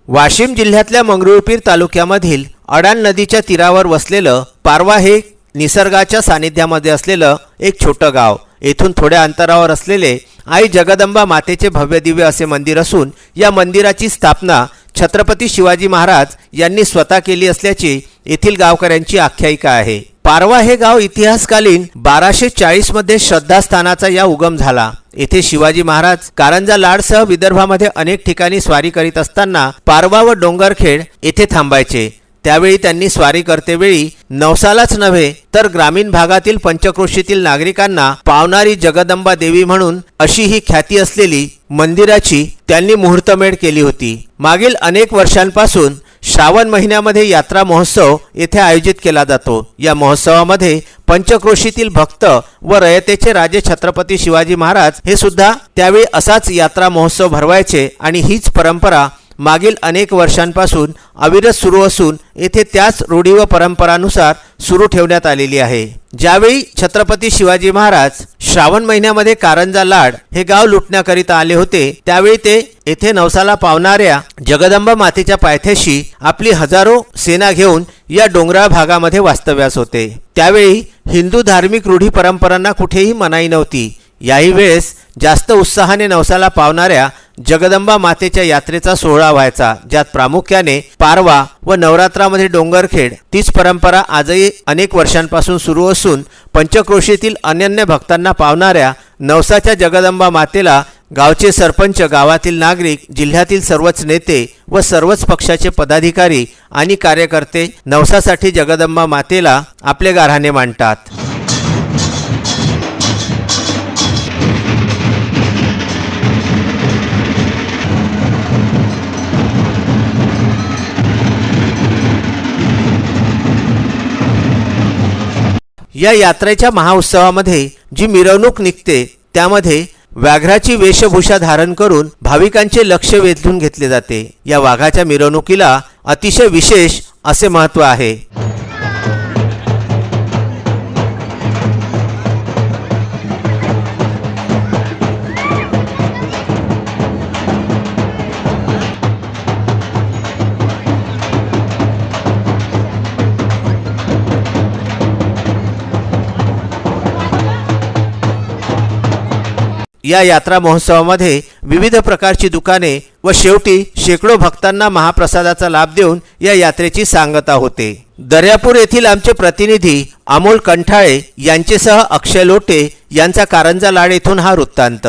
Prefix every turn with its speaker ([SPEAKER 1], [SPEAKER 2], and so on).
[SPEAKER 1] वाशिम जिल्ह्यातल्या मंगरुळपीर तालुक्यामधील अडाण नदीच्या तीरावर वसलेलं पारवा हे निसर्गाच्या सानिध्यामध्ये असलेलं एक छोटं गाव। येथून थोड्या अंतरावर असलेले आई जगदंबा मातेचे भव्य दिव्य असे मंदिर असून या मंदिराची स्थापना छत्रपती शिवाजी महाराज यांनी स्वतः केली असल्याची येथील गावकऱ्यांची आख्यायिका आहे। पारवा हे गाव इतिहासकालीन 1240 मध्ये श्रद्धास्थानाचा या उगम झाला। येथे शिवाजी महाराज कारंजा लाडसह विदर्भामध्ये अनेक ठिकाणी स्वारी करीत असताना पारवा व डोंगरखेड येथे थांबायचे। त्यावेळी त्यांनी स्वारी करतेवेळी नवसालाच नव्हे तर ग्रामीण भागातील पंचक्रोशीतील नागरिकांना पावणारी जगदंबा देवी म्हणून अशी ही ख्याती असलेली मंदिराची त्यांनी मुहूर्तमेढ केली होती। मागील अनेक वर्षांपासून श्रावण महिन्यामध्ये यात्रा महोत्सव येथे आयोजित केला जातो। या महोत्सवामध्ये पंचक्रोशीतील भक्त व रयतेचे राजे छत्रपती शिवाजी महाराज हे सुद्धा त्यावेळी असाच यात्रा महोत्सव भरवायचे आणि हीच परंपरा मागील अनेक वर्षांपासून अविरत सुरू असून येथे त्याच रूढी व परंपरानुसार सुरू ठेवण्यात आलेली आहे। ज्यावेळी छत्रपती शिवाजी महाराज श्रावण महिन्यामध्ये कारंजा लाड हे गाव लुटण्याकरिता आले होते त्यावेळी ते येथे नवसाला पावणाऱ्या जगदंबा मातेच्या पायथ्याशी आपली हजारो सेना घेऊन या डोंगराळ भागामध्ये वास्तव्यास होते। त्यावेळी हिंदू धार्मिक रूढी परंपरांना कुठेही मनाई नव्हती। याही वेळेस जास्त उत्साहाने नवसाला पावणाऱ्या जगदंबा मातेच्या यात्रेचा सोहळा व्हायचा, ज्यात प्रामुख्याने पारवा व नवरात्रामध्ये डोंगरखेड तीच परंपरा आजही अनेक वर्षांपासून सुरू असून पंचक्रोशीतील अनन्य भक्तांना पावणाऱ्या नवसाच्या जगदंबा मातेला गावचे सरपंच, गावातील नागरिक, जिल्ह्यातील सर्वच नेते व सर्वच पक्षाचे पदाधिकारी आणि कार्यकर्ते नवसासाठी जगदंबा मातेला आपले गाऱ्हाणे मांडतात। या यात्रेच्या महाउत्सवामध्ये जी मिरवणूक निघते त्यामध्ये व्याघ्राची वेशभूषा धारण करून भाविकांचे लक्ष वेधून घेतले जाते। या वाघाच्या मिरवणुकीला अतिशय विशेष असे महत्त्व आहे। या यात्रा महोत्सवामध्ये विविध प्रकारची दुकाने व शेवटी शेकडो भक्तांना महाप्रसादाचा लाभ देऊन या यात्रेची सांगता होते। दर्यापूर येथील आमचे प्रतिनिधी अमोल कंठाळे यांचेसह अक्षय लोटे यांचा कारंजा लाड येथून हा वृत्तांत।